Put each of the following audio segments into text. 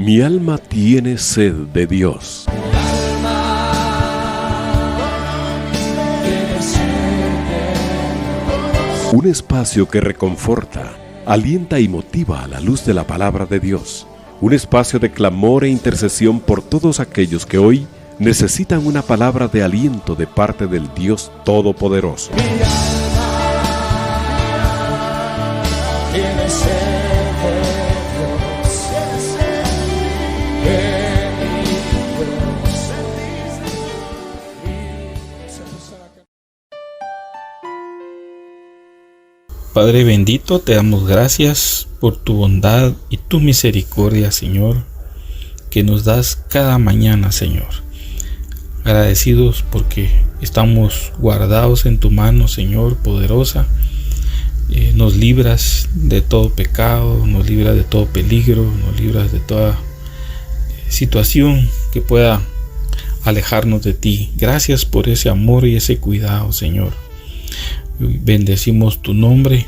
Mi alma tiene sed de Dios. Un espacio que reconforta, alienta y motiva a la luz de la palabra de Dios. Un espacio de clamor e intercesión por todos aquellos que hoy necesitan una palabra de aliento de parte del Dios Todopoderoso. Padre bendito, te damos gracias por tu bondad y tu misericordia, Señor, que nos das cada mañana, Señor. Agradecidos porque estamos guardados en tu mano, Señor, poderosa. Nos libras de todo pecado, nos libras de todo peligro, nos libras de toda situación que pueda alejarnos de ti. Gracias por ese amor y ese cuidado, Señor. Bendecimos tu nombre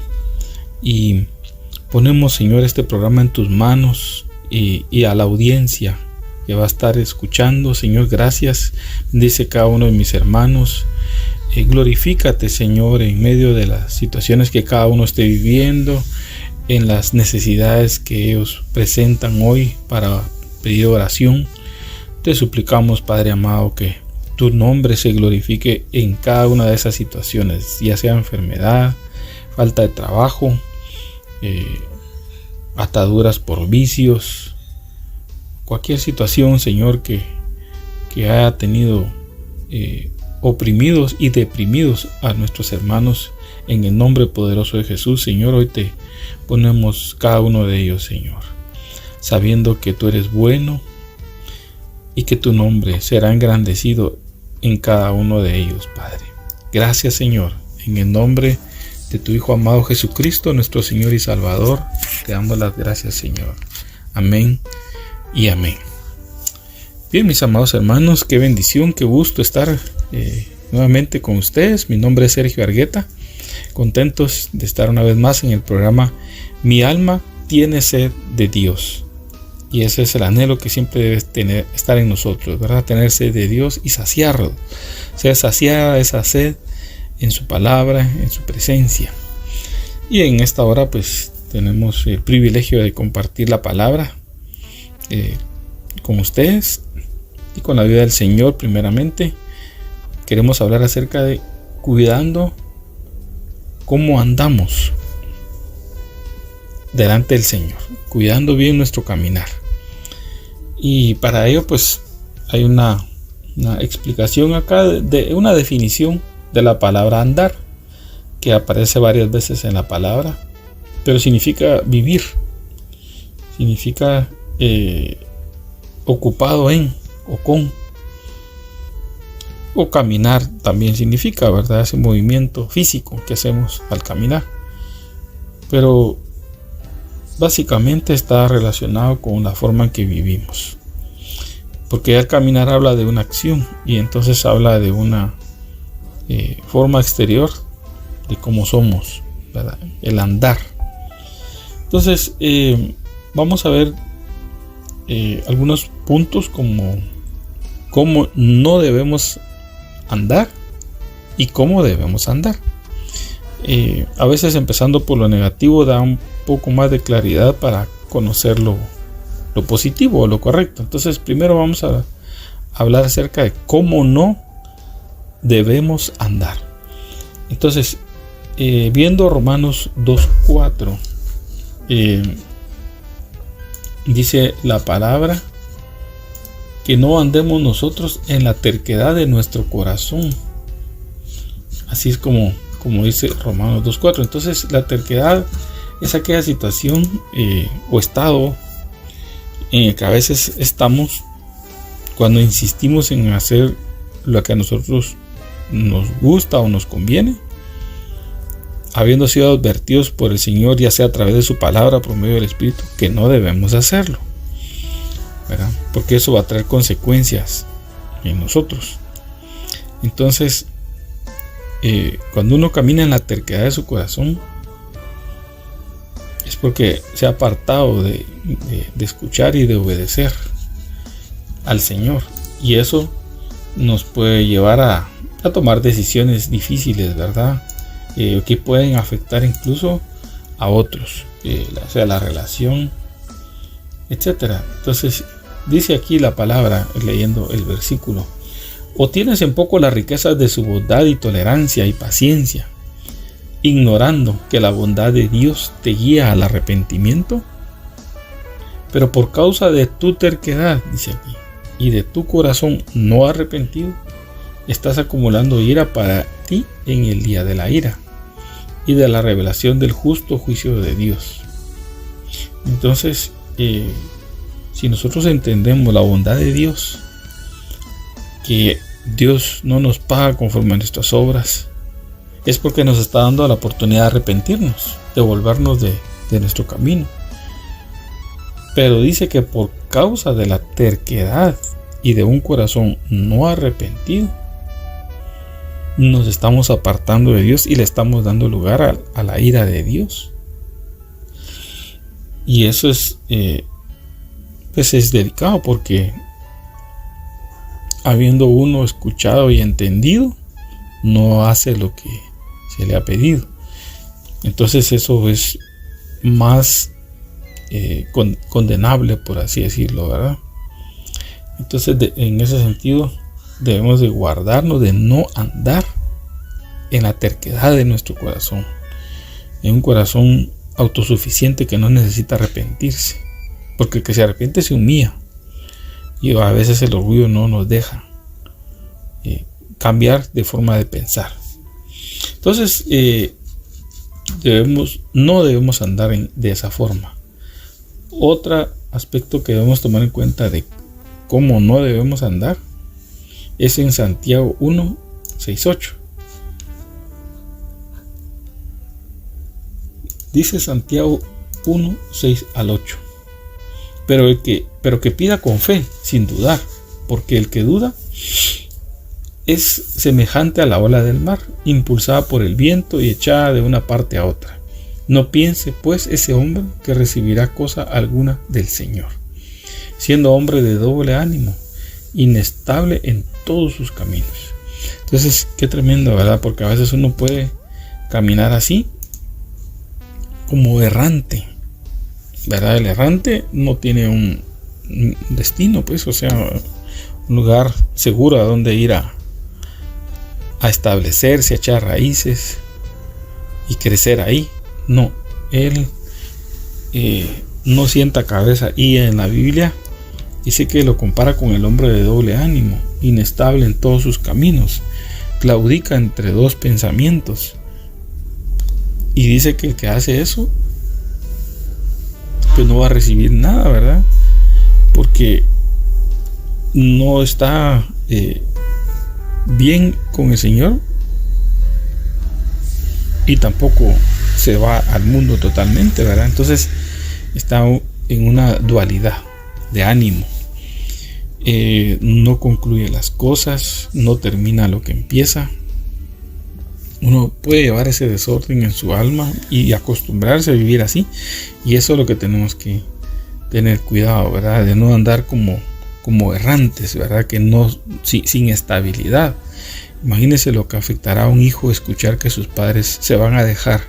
y ponemos, Señor, este programa en tus manos y a la audiencia que va a estar escuchando. Señor, gracias. Bendice cada uno de mis hermanos. Glorifícate, Señor, en medio de las situaciones que cada uno esté viviendo, en las necesidades que ellos presentan hoy para pedir oración. Te suplicamos, Padre amado, que tu nombre se glorifique en cada una de esas situaciones, ya sea enfermedad, falta de trabajo, ataduras por vicios, cualquier situación, Señor, que haya tenido oprimidos y deprimidos a nuestros hermanos. En el nombre poderoso de Jesús, Señor, hoy te ponemos cada uno de ellos, Señor, sabiendo que tú eres bueno y que tu nombre será engrandecido en cada uno de ellos, Padre. Gracias, Señor, en el nombre de tu Hijo amado Jesucristo, nuestro Señor y Salvador, te damos las gracias, Señor. Amén y amén. Bien, mis amados hermanos, qué bendición, qué gusto estar nuevamente con ustedes. Mi nombre es Sergio Argueta, contentos de estar una vez más en el programa Mi alma tiene sed de Dios. Y ese es el anhelo que siempre debe estar en nosotros, ¿verdad? Tener sed de Dios y saciarlo. Ser saciada esa sed en su palabra, en su presencia. Y en esta hora pues tenemos el privilegio de compartir la palabra con ustedes y con la vida del Señor. Primeramente queremos hablar acerca de cuidando cómo andamos delante del Señor, cuidando bien nuestro caminar. Y para ello pues hay una explicación acá de una definición de la palabra andar, que aparece varias veces en la palabra, pero significa vivir, significa ocupado en o con, o caminar también significa, ¿verdad?, ese movimiento físico que hacemos al caminar, pero básicamente está relacionado con la forma en que vivimos, porque el caminar habla de una acción y entonces habla de una forma exterior de cómo somos, ¿verdad?, el andar. Entonces vamos a ver algunos puntos como cómo no debemos andar y cómo debemos andar. A veces empezando por lo negativo da un poco más de claridad para conocer lo positivo o lo correcto. Entonces primero vamos a hablar acerca de cómo no debemos andar. Entonces viendo Romanos 2:4, dice la palabra que no andemos nosotros en la terquedad de nuestro corazón. Así es como dice Romanos 2:4. Entonces la terquedad es aquella situación o estado en el que a veces estamos cuando insistimos en hacer lo que a nosotros nos gusta o nos conviene, habiendo sido advertidos por el Señor, ya sea a través de su palabra, por medio del Espíritu, que no debemos hacerlo, ¿verdad?, porque eso va a traer consecuencias en nosotros. Entonces cuando uno camina en la terquedad de su corazón, es porque se ha apartado de escuchar y de obedecer al Señor, y eso nos puede llevar a tomar decisiones difíciles, ¿verdad? Que pueden afectar incluso a otros, o sea, la relación, etcétera. Entonces dice aquí la palabra, leyendo el versículo: o tienes en poco las riquezas de su bondad y tolerancia y paciencia, ignorando que la bondad de Dios te guía al arrepentimiento. Pero por causa de tu terquedad, dice aquí, y de tu corazón no arrepentido, estás acumulando ira para ti en el día de la ira y de la revelación del justo juicio de Dios. Entonces, si nosotros entendemos la bondad de Dios, que Dios no nos paga conforme a nuestras obras, es porque nos está dando la oportunidad de arrepentirnos, de volvernos de nuestro camino. Pero dice que por causa de la terquedad y de un corazón no arrepentido, nos estamos apartando de Dios y le estamos dando lugar a la ira de Dios. Y eso es delicado, porque habiendo uno escuchado y entendido, no hace lo que se le ha pedido. Entonces eso es más condenable, por así decirlo, ¿verdad? Entonces en ese sentido debemos de guardarnos de no andar en la terquedad de nuestro corazón, en un corazón autosuficiente que no necesita arrepentirse, porque el que se arrepiente se humilla, y a veces el orgullo no nos deja cambiar de forma de pensar. Entonces no debemos andar de esa forma. Otro aspecto que debemos tomar en cuenta de cómo no debemos andar es en Santiago 1, 6, 8. Dice Santiago 1, 6 al 8. Pero que pida con fe, sin dudar, porque el que duda es semejante a la ola del mar, impulsada por el viento y echada de una parte a otra. No piense pues ese hombre que recibirá cosa alguna del Señor, siendo hombre de doble ánimo, inestable en todos sus caminos. Entonces, qué tremendo, ¿verdad? Porque a veces uno puede caminar así, como errante, ¿verdad? El errante no tiene un destino, pues, o sea, un lugar seguro a donde ir a establecerse, a echar raíces y crecer ahí. No, él no sienta cabeza. Y en la Biblia dice que lo compara con el hombre de doble ánimo, inestable en todos sus caminos, claudica entre dos pensamientos. Y dice que el que hace eso, pues no va a recibir nada, ¿verdad? Porque no está bien con el Señor, y tampoco se va al mundo totalmente, ¿verdad? Entonces está en una dualidad de ánimo. No concluye las cosas, no termina lo que empieza. Uno puede llevar ese desorden en su alma y acostumbrarse a vivir así, y eso es lo que tenemos que tener cuidado, ¿verdad? De no andar como errantes, ¿verdad? Que no, sin estabilidad. Imagínese lo que afectará a un hijo escuchar que sus padres se van a dejar,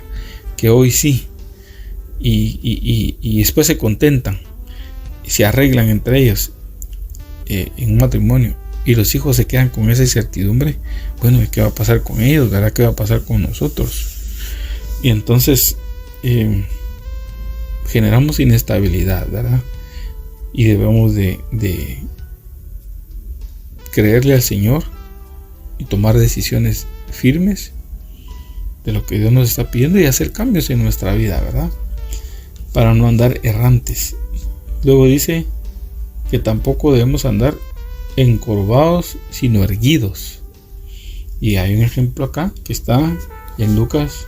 que hoy sí, y después se contentan, se arreglan entre ellos en un matrimonio, y los hijos se quedan con esa incertidumbre. Bueno, ¿qué va a pasar con ellos, verdad? ¿Qué va a pasar con nosotros? Y entonces generamos inestabilidad, ¿verdad? Y debemos de creerle al Señor y tomar decisiones firmes de lo que Dios nos está pidiendo y hacer cambios en nuestra vida, ¿verdad? Para no andar errantes. Luego dice que tampoco debemos andar encorvados, sino erguidos. Y hay un ejemplo acá que está en Lucas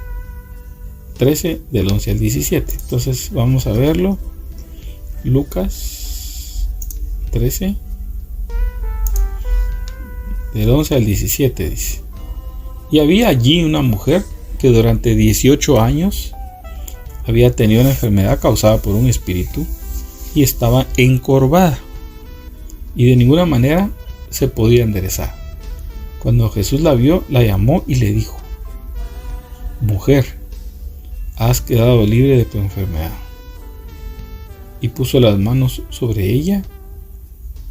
13, del 11 al 17. Entonces vamos a verlo. Lucas 13, del 11 al 17 dice: y había allí una mujer que durante 18 años había tenido una enfermedad causada por un espíritu y estaba encorvada y de ninguna manera se podía enderezar. Cuando Jesús la vio, la llamó y le dijo: mujer, has quedado libre de tu enfermedad. Y puso las manos sobre ella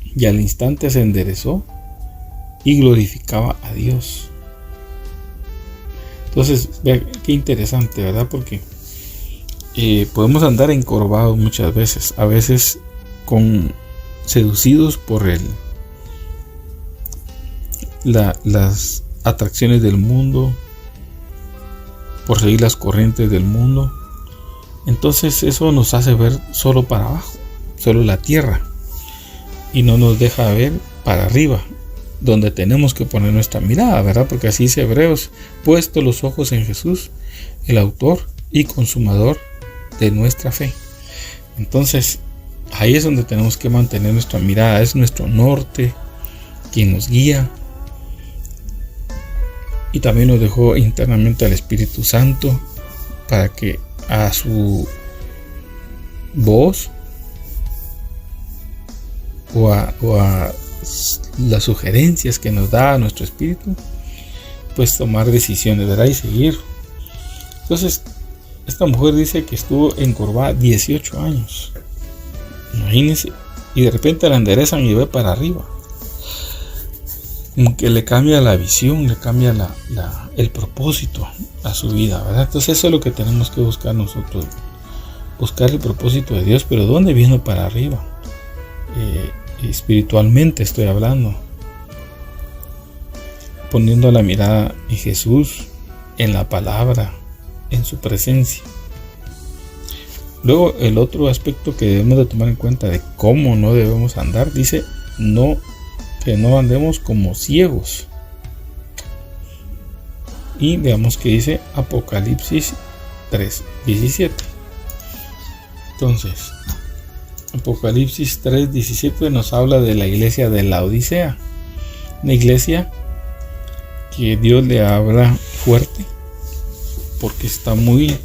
y al instante se enderezó y glorificaba a Dios. Entonces, vean qué interesante, ¿verdad? Porque podemos andar encorvados muchas veces, a veces seducidos por las atracciones del mundo, por seguir las corrientes del mundo. Entonces eso nos hace ver solo para abajo, solo la tierra, y no nos deja ver para arriba, donde tenemos que poner nuestra mirada, ¿verdad? Porque así dice Hebreos: puesto los ojos en Jesús, el autor y consumador de nuestra fe. Entonces ahí es donde tenemos que mantener nuestra mirada, es nuestro norte, quien nos guía. Y también nos dejó internamente al Espíritu Santo para que a su voz o a las sugerencias que nos da a nuestro espíritu, pues tomar decisiones, ¿verdad? Y seguir. Entonces, esta mujer dice que estuvo encorvada 18 años. Imagínense. Y de repente la enderezan y ve para arriba. Como que le cambia la visión, le cambia el propósito a su vida, ¿verdad? Entonces eso es lo que tenemos que buscar nosotros. Buscar el propósito de Dios, pero ¿dónde viene para arriba? Espiritualmente estoy hablando. Poniendo la mirada en Jesús, en la palabra, en su presencia. Luego el otro aspecto que debemos de tomar en cuenta de cómo no debemos andar, dice que no andemos como ciegos. Y veamos que dice Apocalipsis 3:17. Entonces, Apocalipsis 3:17 nos habla de la iglesia de Laodicea, una iglesia que Dios le habla fuerte porque está muy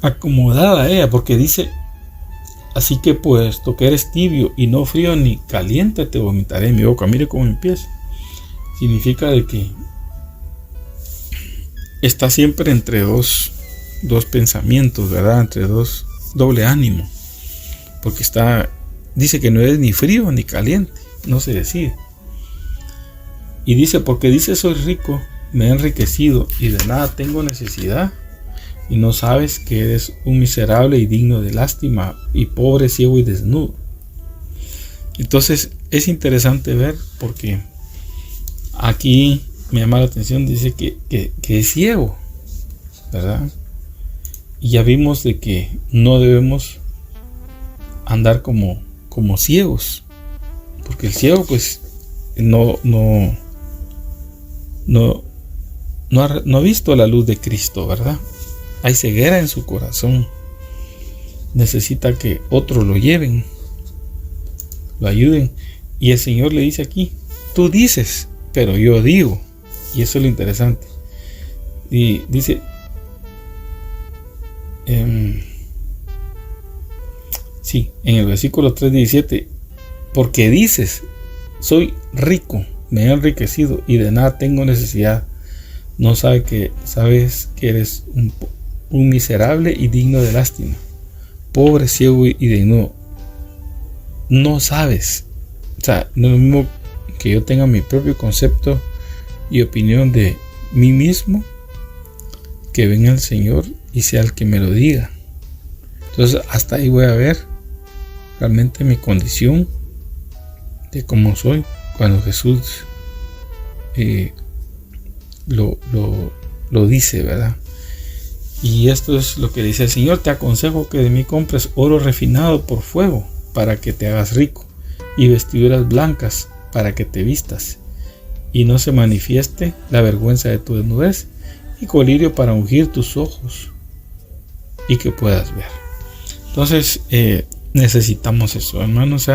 acomodada ella, porque dice: así que puesto que eres tibio y no frío ni caliente, te vomitaré en mi boca. Mire cómo empieza. Significa de que está siempre entre dos pensamientos, ¿verdad? Entre doble ánimo. Porque dice que no es ni frío ni caliente, no se decide. Y dice: porque dice soy rico, me he enriquecido y de nada tengo necesidad. Y no sabes que eres un miserable y digno de lástima, y pobre, ciego y desnudo. Entonces es interesante ver, porque aquí me llama la atención, dice que es ciego, ¿verdad? Y ya vimos de que no debemos andar como ciegos, porque el ciego pues no ha visto la luz de Cristo, ¿verdad? Hay ceguera en su corazón. Necesita que otros lo lleven, lo ayuden. Y el Señor le dice aquí: tú dices, pero yo digo. Y eso es lo interesante. Y dice, en el versículo 3:17, porque dices, soy rico, me he enriquecido y de nada tengo necesidad. No sabes que eres un miserable y digno de lástima, pobre, ciego y desnudo. No sabes. O sea, no es lo mismo que yo tenga mi propio concepto y opinión de mí mismo, que venga el Señor y sea el que me lo diga. Entonces hasta ahí voy a ver realmente mi condición de cómo soy cuando Jesús lo dice, ¿verdad? Y esto es lo que dice el Señor: te aconsejo que de mí compres oro refinado por fuego para que te hagas rico, y vestiduras blancas para que te vistas, y no se manifieste la vergüenza de tu desnudez, y colirio para ungir tus ojos y que puedas ver. Entonces necesitamos eso, hermanos,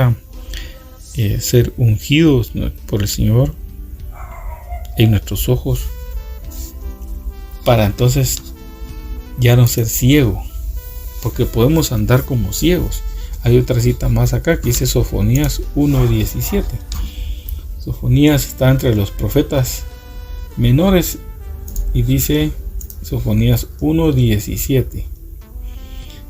ser ungidos por el Señor en nuestros ojos, para entonces ya no ser ciego, porque podemos andar como ciegos. Hay otra cita más acá que dice Sofonías 1:17. Sofonías está entre los profetas menores y dice Sofonías 1:17: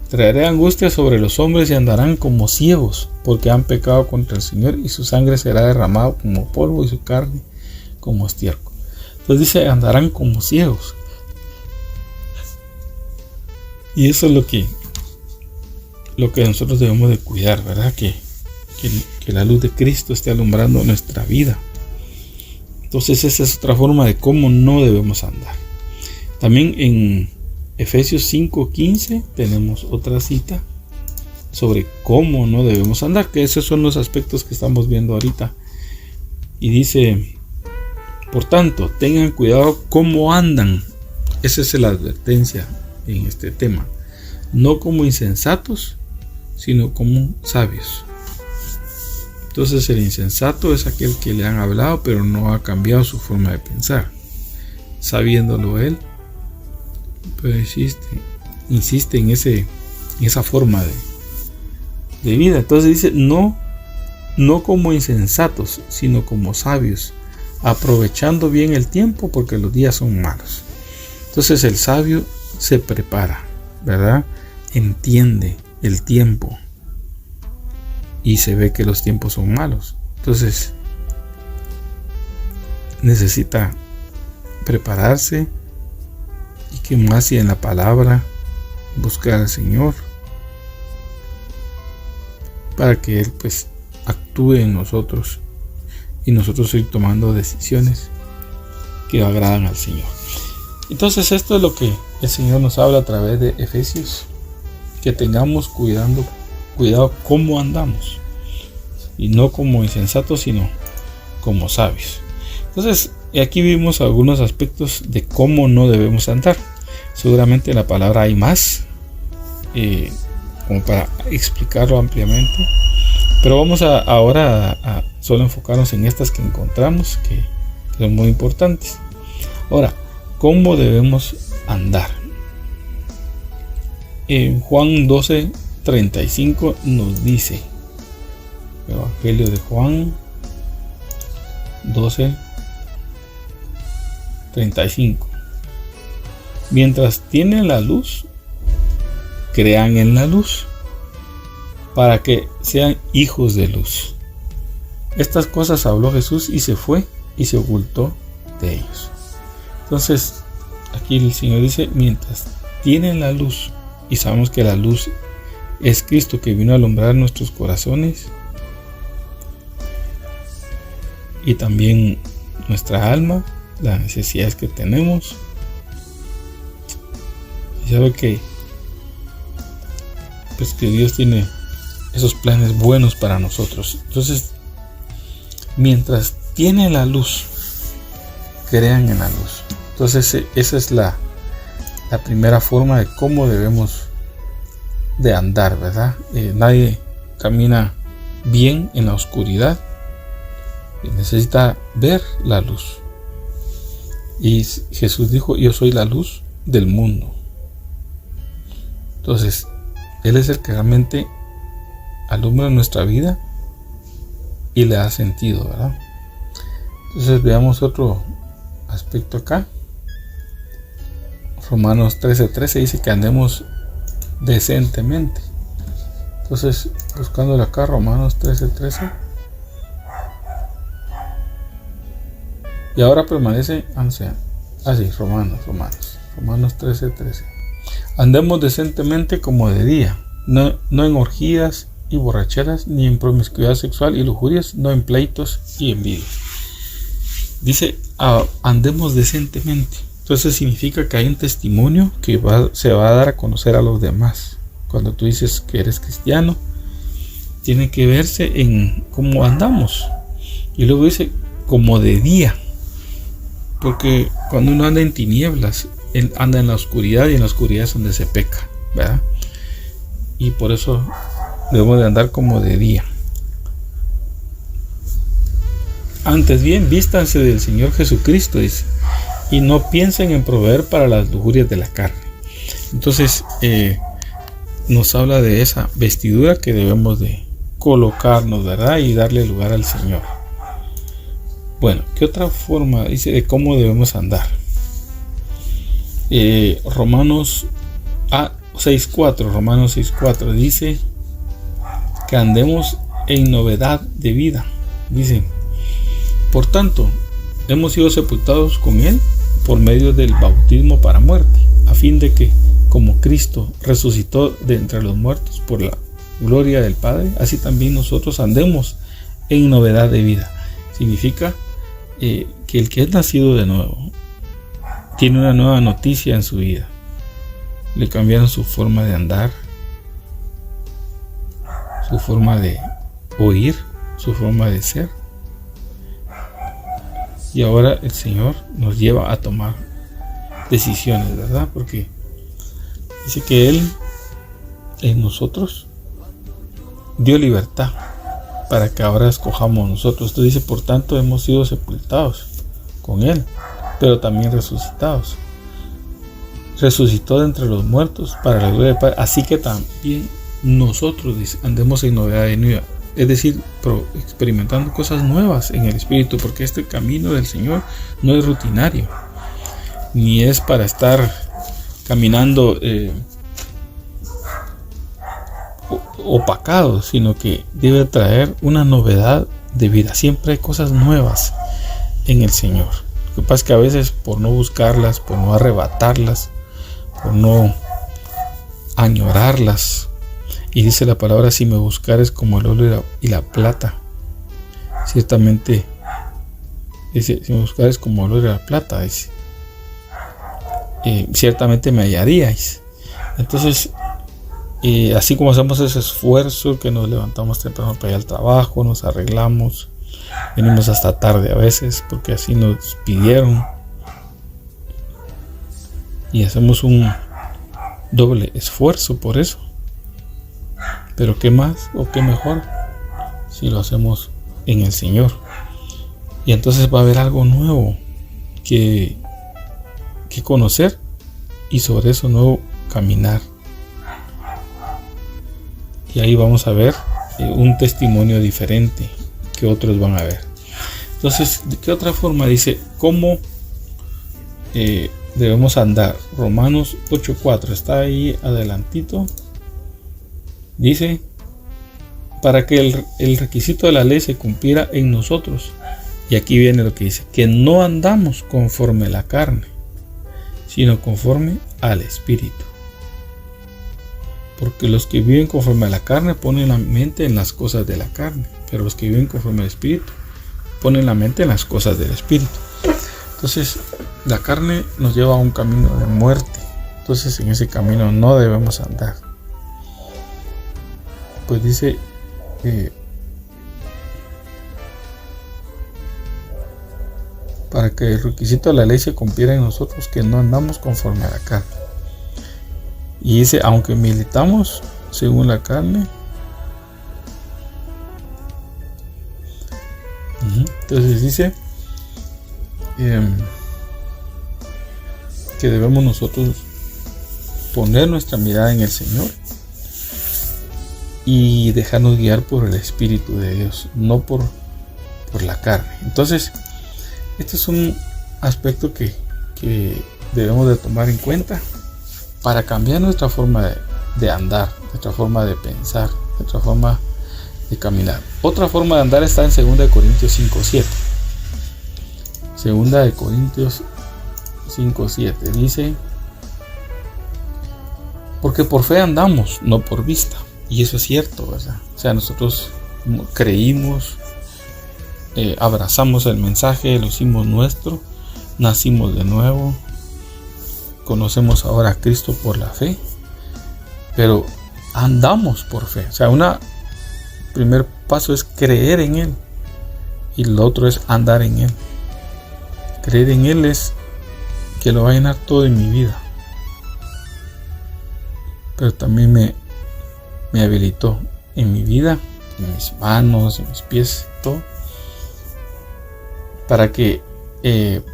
traeré angustia sobre los hombres y andarán como ciegos, porque han pecado contra el Señor, y su sangre será derramada como polvo y su carne como estiércol. Entonces dice, andarán como ciegos. Y eso es lo que nosotros debemos de cuidar, ¿verdad? Que la luz de Cristo esté alumbrando nuestra vida. Entonces esa es otra forma de cómo no debemos andar. También en Efesios 5:15 tenemos otra cita sobre cómo no debemos andar, que esos son los aspectos que estamos viendo ahorita. Y dice, por tanto, tengan cuidado cómo andan. Esa es la advertencia en este tema. No como insensatos, sino como sabios. Entonces el insensato es aquel que le han hablado pero no ha cambiado su forma de pensar. Sabiéndolo él, pero insiste en esa forma de vida. Entonces dice, no como insensatos, sino como sabios, aprovechando bien el tiempo, porque los días son malos. Entonces el sabio se prepara, ¿verdad? Entiende el tiempo y se ve que los tiempos son malos. Entonces necesita prepararse, y que más si en la palabra buscar al Señor para que Él pues actúe en nosotros y nosotros ir tomando decisiones que agradan al Señor. Entonces esto es lo que el Señor nos habla a través de Efesios, que tengamos cuidado cómo andamos, y no como insensatos, sino como sabios. Entonces aquí vimos algunos aspectos de cómo no debemos andar. Seguramente en la palabra hay más, como para explicarlo ampliamente, pero vamos ahora a solo enfocarnos en estas que encontramos, que son muy importantes. Ahora, ¿cómo debemos andar? En Juan 12:35 nos dice, Evangelio de Juan 12:35: mientras tienen la luz, crean en la luz, para que sean hijos de luz. Estas cosas habló Jesús y se fue y se ocultó de ellos. Entonces aquí el Señor dice, mientras tienen la luz, y sabemos que la luz es Cristo, que vino a alumbrar nuestros corazones y también nuestra alma, las necesidades que tenemos, y sabe que pues que Dios tiene esos planes buenos para nosotros. Entonces, mientras tienen la luz, crean en la luz. Entonces esa es la primera forma de cómo debemos de andar, ¿verdad? Nadie camina bien en la oscuridad, necesita ver la luz. Y Jesús dijo, yo soy la luz del mundo. Entonces Él es el que realmente alumbra nuestra vida y le da sentido, ¿verdad? Entonces veamos otro aspecto acá. Romanos 13:13 dice que andemos decentemente. Entonces, buscándole acá, Romanos 13:13. Y ahora permanece Romanos 13:13. Andemos decentemente como de día, no en orgías y borracheras, ni en promiscuidad sexual y lujurias, no en pleitos y envidias. Dice, andemos decentemente. Entonces significa que hay un testimonio que se va a dar a conocer a los demás. Cuando tú dices que eres cristiano, tiene que verse en cómo andamos. Y luego dice, como de día. Porque cuando uno anda en tinieblas, él anda en la oscuridad, y en la oscuridad es donde se peca, ¿verdad? Y por eso debemos de andar como de día. Antes bien, vístanse del Señor Jesucristo, dice, y no piensen en proveer para las lujurias de la carne. Entonces nos habla de esa vestidura que debemos de colocarnos, ¿verdad? Y darle lugar al Señor. Bueno, ¿qué otra forma dice de cómo debemos andar? Romanos 6.4 dice que andemos en novedad de vida. Dice, por tanto, hemos sido sepultados con Él por medio del bautismo para muerte, a fin de que, como Cristo resucitó de entre los muertos por la gloria del Padre, así también nosotros andemos en novedad de vida. Significa que el que es nacido de nuevo tiene una nueva noticia en su vida. Le cambiaron su forma de andar, su forma de oír, su forma de ser. Y ahora el Señor nos lleva a tomar decisiones, ¿verdad? Porque dice que Él en nosotros dio libertad para que ahora escojamos nosotros. Entonces dice, por tanto hemos sido sepultados con Él, pero también resucitados. Resucitó de entre los muertos para la gloria del Padre, así que también nosotros andemos en novedad de vida, es decir, experimentando cosas nuevas en el Espíritu, porque este camino del Señor no es rutinario, ni es para estar caminando opacado, sino que debe traer una novedad de vida. Siempre hay cosas nuevas en el Señor. Lo que pasa es que a veces, por no buscarlas, por no arrebatarlas, por no añorarlas, y dice la palabra, si me buscares como el oro y la plata, ciertamente dice, si me buscares como el oro y la plata, dice, ciertamente me hallaríais. Entonces, así como hacemos ese esfuerzo, que nos levantamos temprano para ir al trabajo, nos arreglamos, venimos hasta tarde a veces porque así nos pidieron, y hacemos un doble esfuerzo por eso. Pero qué más o qué mejor si lo hacemos en el Señor. Y entonces va a haber algo nuevo que conocer, y sobre eso nuevo caminar. Y ahí vamos a ver un testimonio diferente que otros van a ver. Entonces, ¿de qué otra forma dice cómo debemos andar? Romanos 8.4 está ahí adelantito. Dice, para que el requisito de la ley se cumpliera en nosotros. Y aquí viene lo que dice, que no andamos conforme a la carne, sino conforme al Espíritu. Porque los que viven conforme a la carne ponen la mente en las cosas de la carne, pero los que viven conforme al Espíritu ponen la mente en las cosas del Espíritu. Entonces, la carne nos lleva a un camino de muerte. Entonces, en ese camino no debemos andar. Pues dice para que el requisito de la ley se cumpliera en nosotros, que no andamos conforme a la carne. Y dice, aunque militamos según la carne, entonces dice que debemos nosotros poner nuestra mirada en el Señor y dejarnos guiar por el Espíritu de Dios, no por la carne. Entonces, este es un aspecto que debemos de tomar en cuenta para cambiar nuestra forma de andar, nuestra forma de pensar, nuestra forma de caminar. Otra forma de andar está en 2 Corintios 5.7. 2 Corintios 5.7 dice, porque por fe andamos, no por vista. Y eso es cierto, ¿verdad? O sea, nosotros creímos, abrazamos el mensaje, lo hicimos nuestro, nacimos de nuevo, conocemos ahora a Cristo por la fe, pero andamos por fe. O sea, primer paso es creer en Él, y lo otro es andar en Él. Creer en Él es que lo va a llenar todo en mi vida, pero también me habilitó en mi vida, en mis manos, en mis pies, todo, para que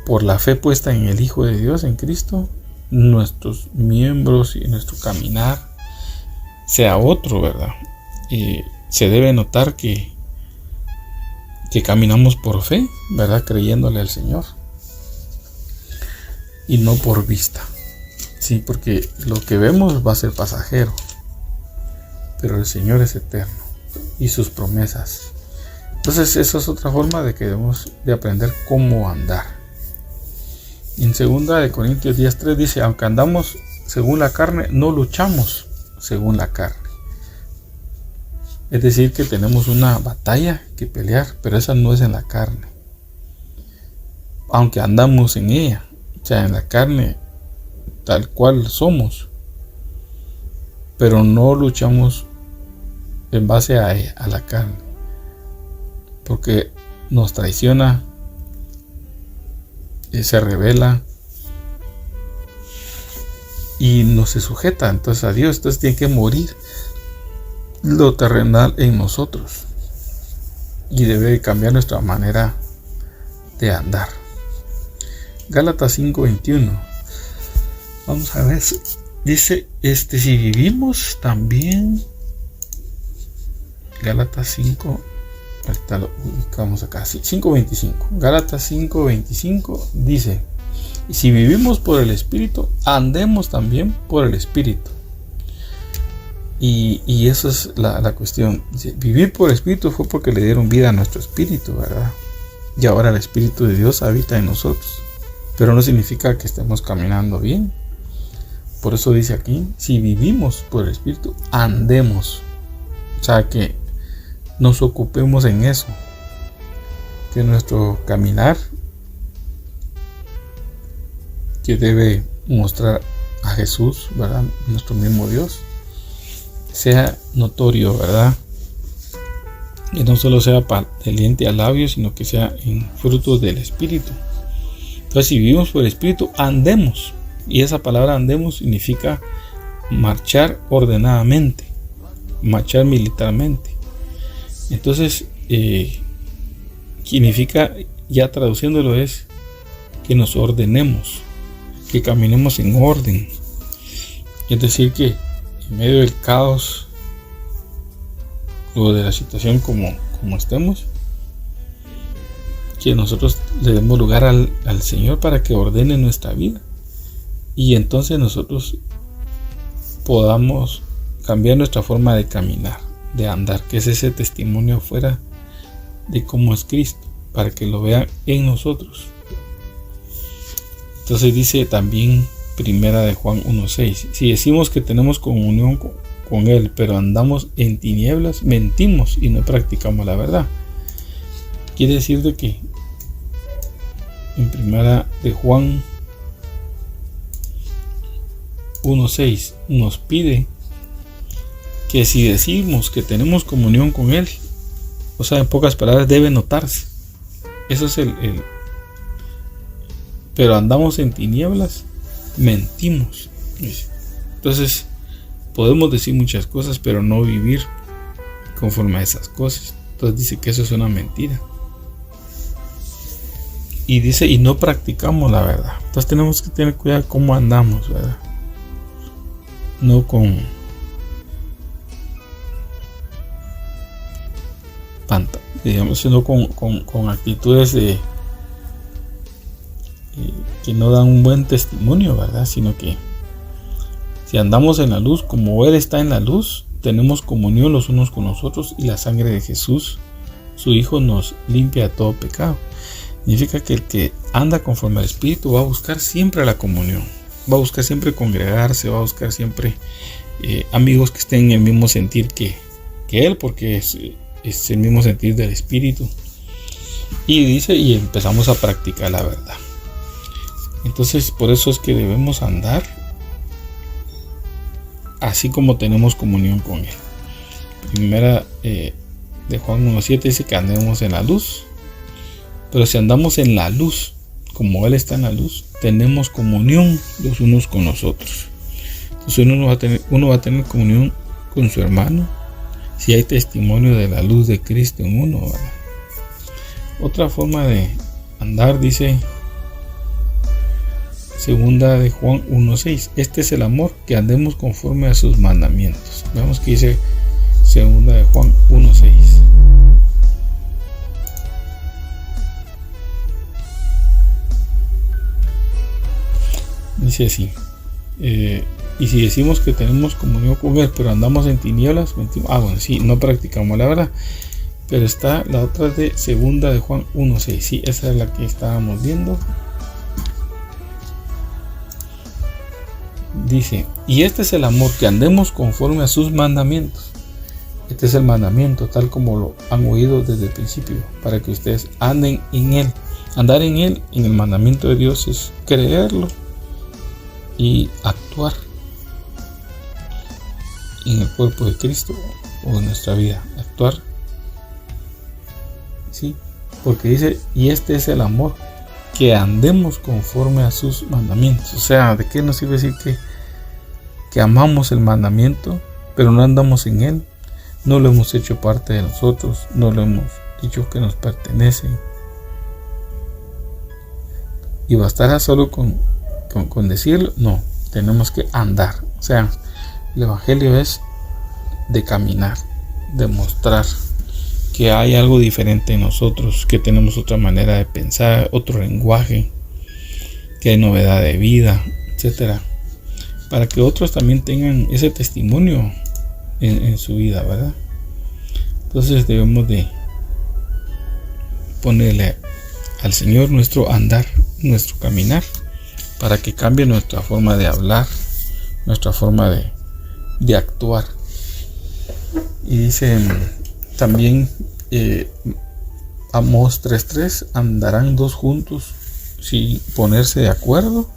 por la fe puesta en el Hijo de Dios, en Cristo, nuestros miembros y nuestro caminar sea otro, ¿verdad? Se debe notar que caminamos por fe, ¿verdad? Creyéndole al Señor y no por vista. Sí, porque lo que vemos va a ser pasajero, pero el Señor es eterno y sus promesas. Entonces esa es otra forma de que debemos de aprender cómo andar. En 2 Corintios 10:3 dice: aunque andamos según la carne, no luchamos según la carne. Es decir, que tenemos una batalla que pelear, pero esa no es en la carne. Aunque andamos en ella, o sea, en la carne tal cual somos, pero no luchamos en base a ella, a la carne, porque nos traiciona, se revela y no se sujeta entonces a Dios. Entonces tiene que morir lo terrenal en nosotros y debe cambiar nuestra manera de andar. Gálatas 5:21. Vamos a ver, dice, si vivimos también, Gálatas 5, ahorita lo ubicamos acá, 5:25. Gálatas 5:25 dice: y si vivimos por el Espíritu, andemos también por el Espíritu. Y eso es la cuestión. Vivir por el Espíritu fue porque le dieron vida a nuestro espíritu, ¿verdad? Y ahora el Espíritu de Dios habita en nosotros. Pero no significa que estemos caminando bien. Por eso dice aquí: si vivimos por el Espíritu, andemos. O sea, que nos ocupemos en eso. Que nuestro caminar, que debe mostrar a Jesús, ¿verdad? Nuestro mismo Dios, sea notorio, ¿verdad? Y no solo sea de diente a labio, sino que sea en frutos del Espíritu. Entonces, si vivimos por el Espíritu, andemos. Y esa palabra andemos significa marchar ordenadamente, marchar militarmente. Entonces, significa, ya traduciéndolo, es que nos ordenemos, que caminemos en orden. Es decir, que en medio del caos o de la situación como estemos, que nosotros le demos lugar al Señor para que ordene nuestra vida, y entonces nosotros podamos cambiar nuestra forma de caminar, de andar, que es ese testimonio afuera de cómo es Cristo, para que lo vean en nosotros. Entonces dice también Primera de Juan 1:6: si decimos que tenemos comunión con Él, pero andamos en tinieblas, mentimos y no practicamos la verdad. Quiere decir de que en Primera de Juan 1:6 nos pide que si decimos que tenemos comunión con Él, o sea, en pocas palabras, debe notarse. Eso es pero andamos en tinieblas, mentimos. Entonces podemos decir muchas cosas, pero no vivir conforme a esas cosas. Entonces dice que eso es una mentira. Y dice, y no practicamos la verdad. Entonces tenemos que tener cuidado cómo andamos, ¿verdad? No con sino con actitudes que no dan un buen testimonio, ¿verdad? Sino que si andamos en la luz como Él está en la luz, tenemos comunión los unos con los otros, y la sangre de Jesús, su Hijo, nos limpia de todo pecado. Significa que el que anda conforme al Espíritu va a buscar siempre la comunión, va a buscar siempre congregarse, va a buscar siempre amigos que estén en el mismo sentir que Él, porque es el mismo sentir del Espíritu. Y dice, y empezamos a practicar la verdad. Entonces, por eso es que debemos andar así como tenemos comunión con Él. Primera de Juan 1:7 dice que andemos en la luz. Pero si andamos en la luz, como Él está en la luz, tenemos comunión los unos con los otros. Entonces uno va a tener comunión con su hermano si hay testimonio de la luz de Cristo en uno, ¿verdad? Otra forma de andar, dice segunda de Juan 1:6. Este es el amor, que andemos conforme a sus mandamientos. Veamos que dice segunda de Juan 1:6. Dice así: y si decimos que tenemos comunión con Él, pero andamos en tinieblas, mentimos. Bueno, sí, no practicamos la verdad. Pero está la otra de segunda de Juan 1:6. Sí, esa es la que estábamos viendo. Dice: y este es el amor, que andemos conforme a sus mandamientos. Este es el mandamiento, tal como lo han oído desde el principio, para que ustedes anden en Él. Andar en Él, en el mandamiento de Dios, es creerlo y actuar en el cuerpo de Cristo o en nuestra vida. Actuar, sí, porque dice: y este es el amor, que andemos conforme a sus mandamientos. O sea, ¿de qué nos sirve decir que amamos el mandamiento, pero no andamos en él? No lo hemos hecho parte de nosotros, no lo hemos dicho que nos pertenece. Y bastará solo con decirlo. No, tenemos que andar. O sea, el evangelio es de caminar, de mostrar que hay algo diferente en nosotros, que tenemos otra manera de pensar, otro lenguaje, que hay novedad de vida, etcétera, para que otros también tengan ese testimonio en su vida, ¿verdad? Entonces debemos de ponerle al Señor nuestro andar, nuestro caminar, para que cambie nuestra forma de hablar, nuestra forma de actuar. Y dice también Amós 3:3: andarán dos juntos sin ponerse de acuerdo.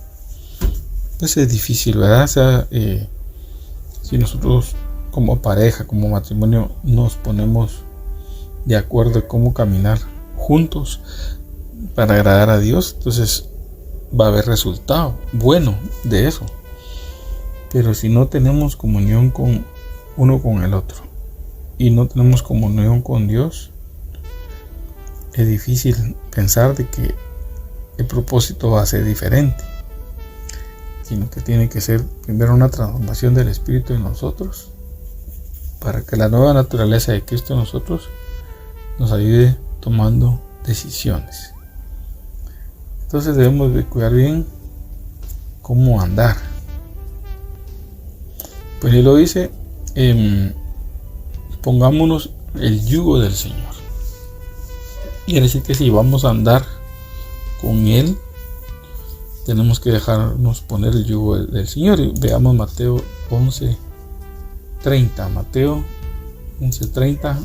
Pues es difícil, ¿verdad? O sea, si nosotros como pareja, como matrimonio, nos ponemos de acuerdo de cómo caminar juntos para agradar a Dios, entonces va a haber resultado bueno de eso. Pero si no tenemos comunión con uno con el otro y no tenemos comunión con Dios, es difícil pensar de que el propósito va a ser diferente, sino que tiene que ser primero una transformación del Espíritu en nosotros, para que la nueva naturaleza de Cristo en nosotros nos ayude tomando decisiones. Entonces debemos de cuidar bien cómo andar. Pues él lo dice: pongámonos el yugo del Señor. Quiere decir que si vamos a andar con Él, tenemos que dejarnos poner el yugo del Señor. Y veamos Mateo 11:30. Mateo 11:30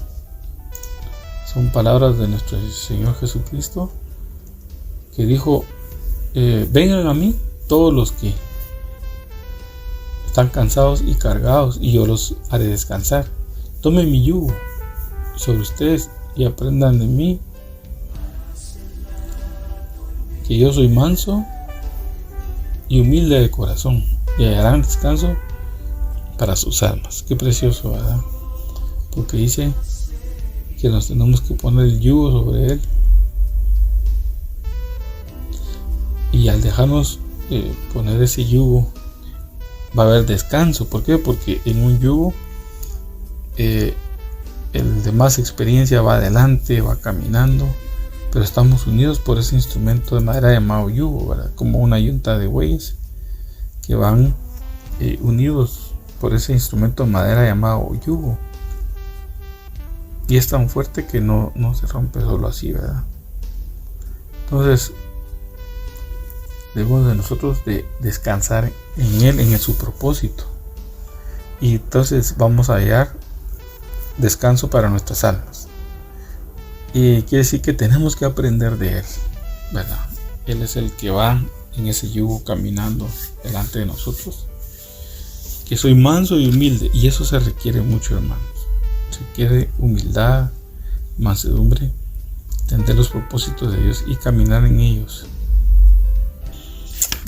son palabras de nuestro Señor Jesucristo, que dijo: vengan a mí todos los que están cansados y cargados, y yo los haré descansar. Tomen mi yugo sobre ustedes y aprendan de mí, que yo soy manso y humilde de corazón, y hallarán descanso para sus almas. Qué precioso, ¿verdad? Porque dice que nos tenemos que poner el yugo sobre él, y al dejarnos poner ese yugo va a haber descanso. ¿Por qué? Porque en un yugo el de más experiencia va adelante, va caminando, pero estamos unidos por ese instrumento de madera llamado yugo, ¿verdad? Como una yunta de bueyes que van unidos por ese instrumento de madera llamado yugo, y es tan fuerte que no se rompe solo así, ¿verdad? Entonces debemos de nosotros de descansar en él, en su propósito, y entonces vamos a hallar descanso para nuestras almas. Y quiere decir que tenemos que aprender de él, ¿verdad? Él es el que va en ese yugo caminando delante de nosotros, que soy manso y humilde, y eso se requiere mucho, hermanos. Se requiere humildad, mansedumbre, entender los propósitos de Dios y caminar en ellos.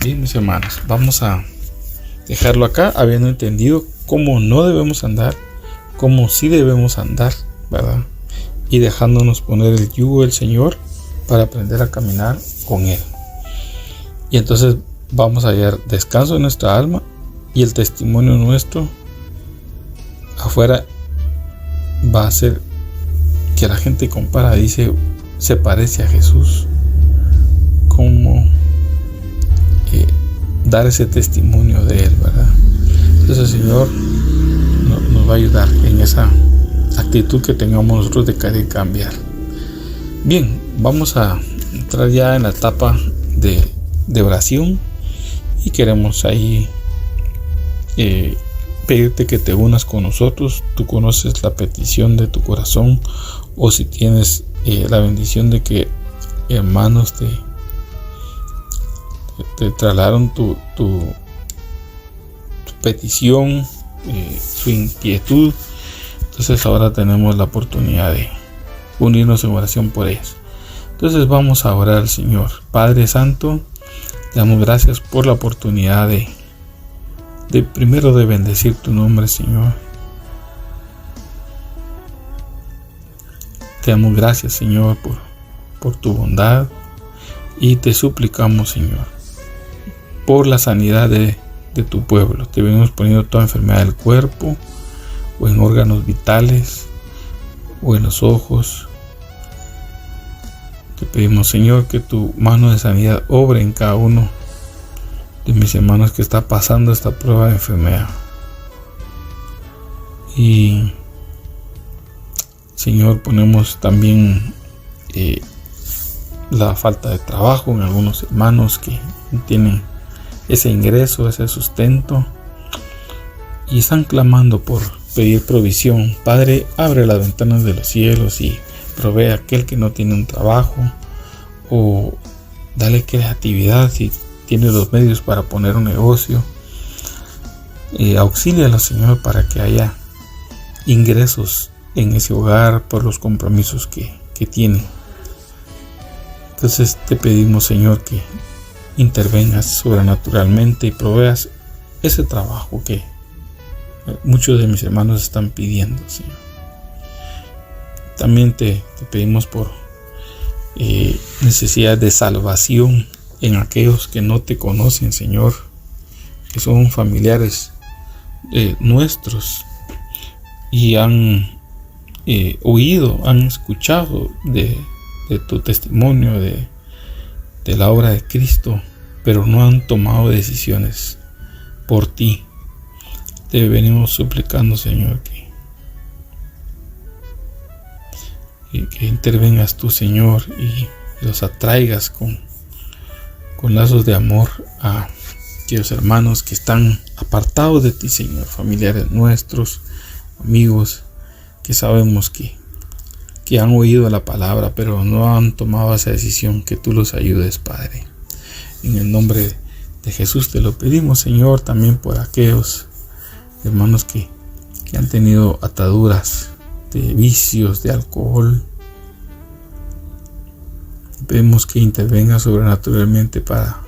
Bien, mis hermanos, vamos a dejarlo acá, habiendo entendido cómo no debemos andar, cómo sí debemos andar, ¿verdad? Y dejándonos poner el yugo del Señor para aprender a caminar con Él. Y entonces vamos a hallar descanso en nuestra alma, y el testimonio nuestro afuera va a ser que la gente compara, dice, se parece a Jesús. Como dar ese testimonio de Él, ¿verdad? Entonces el Señor nos va a ayudar en esa actitud que tengamos nosotros de querer cambiar. Bien, vamos a entrar ya en la etapa de oración, y queremos ahí pedirte que te unas con nosotros. Tú conoces la petición de tu corazón, o si tienes la bendición de que hermanos te trasladaron tu petición, su inquietud, entonces ahora tenemos la oportunidad de unirnos en oración por ellos. Entonces vamos a orar al Señor. Padre Santo, te damos gracias por la oportunidad de primero de bendecir tu nombre, Señor. Te damos gracias, Señor, por tu bondad, y te suplicamos, Señor, por la sanidad de tu pueblo. Te venimos poniendo toda enfermedad del cuerpo, o en órganos vitales, o en los ojos. Te pedimos, Señor, que tu mano de sanidad obre en cada uno de mis hermanos que está pasando esta prueba de enfermedad. Y Señor, ponemos también la falta de trabajo en algunos hermanos que tienen ese ingreso, ese sustento, y están clamando por pedir provisión. Padre, abre las ventanas de los cielos y provee a aquel que no tiene un trabajo, o dale creatividad si tiene los medios para poner un negocio. Auxílialo, Señor, para que haya ingresos en ese hogar por los compromisos que tiene. Entonces te pedimos, Señor, que intervengas sobrenaturalmente y proveas ese trabajo que muchos de mis hermanos están pidiendo, Señor. También te pedimos por necesidad de salvación en aquellos que no te conocen, Señor, que son familiares nuestros y han oído, han escuchado de tu testimonio, de la obra de Cristo, pero no han tomado decisiones por ti. Te venimos suplicando, Señor, que intervengas tú, Señor, y los atraigas con lazos de amor a aquellos hermanos que están apartados de ti, Señor, familiares nuestros, amigos, que sabemos que han oído la palabra, pero no han tomado esa decisión. Que tú los ayudes, Padre. En el nombre de Jesús te lo pedimos, Señor, también por aquellos hermanos que han tenido ataduras de vicios, de alcohol. Pedimos que intervenga sobrenaturalmente para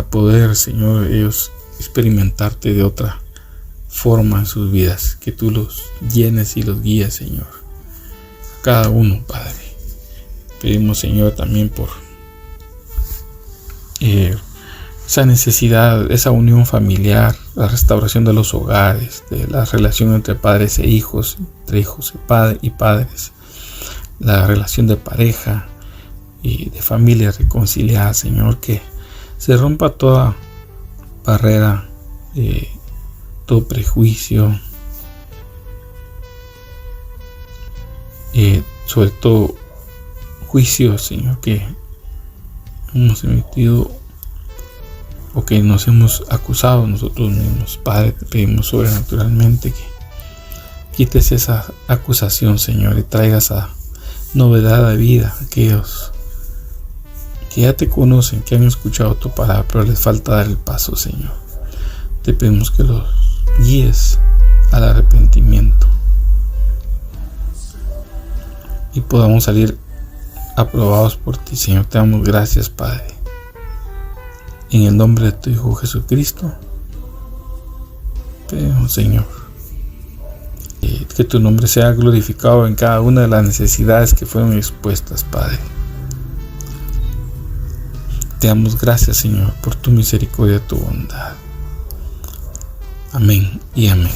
poder, Señor, ellos experimentarte de otra forma en sus vidas. Que tú los llenes y los guíes, Señor, a cada uno, Padre. Pedimos, Señor, también por esa necesidad, esa unión familiar, la restauración de los hogares, de la relación entre padres e hijos, entre hijos y padres, la relación de pareja y de familia reconciliada, Señor, que se rompa toda barrera, todo prejuicio, sobre todo juicio, Señor, que hemos emitido o que nos hemos acusado nosotros mismos. Padre, te pedimos sobrenaturalmente que quites esa acusación, Señor, y traigas a novedad de vida a aquellos que ya te conocen, que han escuchado tu palabra, pero les falta dar el paso, Señor. Te pedimos que los guíes al arrepentimiento y podamos salir aprobados por ti, Señor. Te damos gracias, Padre. En el nombre de tu Hijo Jesucristo, pedimos, Señor, Que tu nombre sea glorificado en cada una de las necesidades que fueron expuestas, Padre. Te damos gracias, Señor, por tu misericordia y tu bondad. Amén y amén.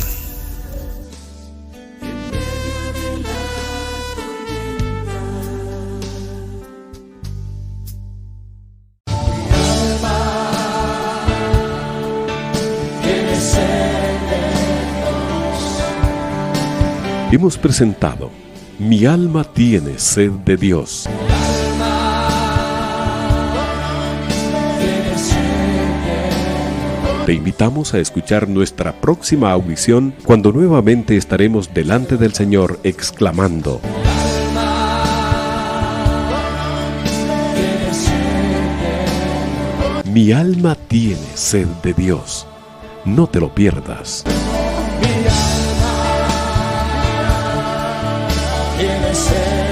Hemos presentado Mi alma tiene sed de Dios. Te invitamos a escuchar nuestra próxima audición cuando nuevamente estaremos delante del Señor exclamando: Mi alma tiene sed de Dios. No te lo pierdas. Tiene sed.